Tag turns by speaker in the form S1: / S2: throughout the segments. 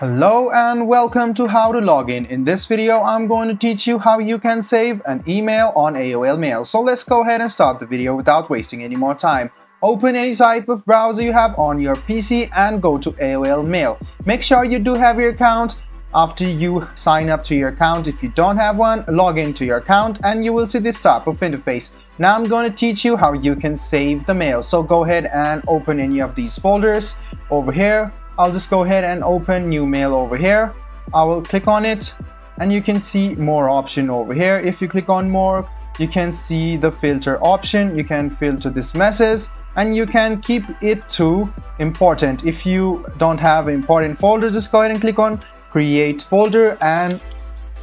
S1: Hello and welcome to How to Login. In this video, I'm going to teach you how you can save an email on AOL Mail. So let's go ahead and start the video without wasting any more time. Open any type of browser you have on your PC and go to AOL Mail. Make sure you do have your account. After you sign up to your account, if you don't have one, log into your account and you will see this type of interface. Now I'm going to teach you how you can save the mail. So go ahead and open any of these folders over here. I'll just go ahead and open new mail over here. I will click on it and you can see more option over here. If you click on more, you can see the filter option. You can filter this message and you can keep it to important. If you don't have important folder, just go ahead and click on create folder and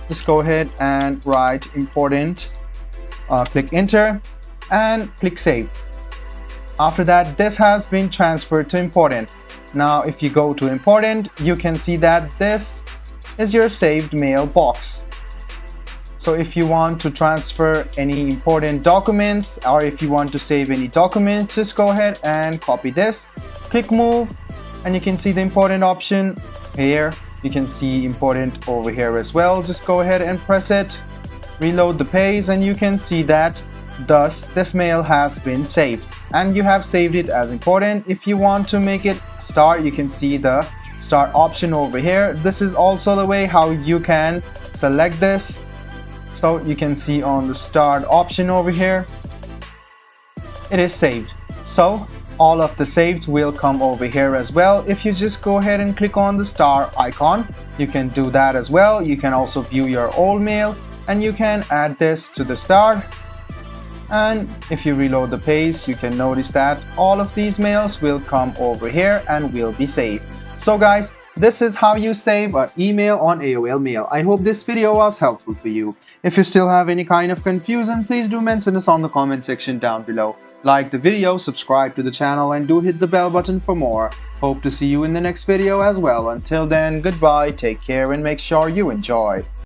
S1: just go ahead and write important. Click enter and click save. After that, this has been transferred to important. Now if you go to important, you can see that this is your saved mail box. So if you want to transfer any important documents or if you want to save any documents, just go ahead and copy this, click move, and you can see the important option here. You can see important over here as well. Just go ahead and press it, reload the page, and you can see that thus this mail has been saved and you have saved it as important. If you want to make it start, you can see the start option over here. This is also the way how you can select this. So you can see on the start option over here, it is saved. So all of the saved will come over here as well. If you just go ahead and click on the star icon, you can do that as well. You can also view your old mail and you can add this to the start. And if you reload the page, you can notice that all of these mails will come over here and will be saved. So guys, this is how you save an email on AOL Mail. I hope this video was helpful for you. If you still have any kind of confusion, please do mention us on the comment section down below. Like the video, subscribe to the channel, and do hit the bell button for more. Hope to see you in the next video as well. Until then, goodbye, take care, and make sure you enjoy.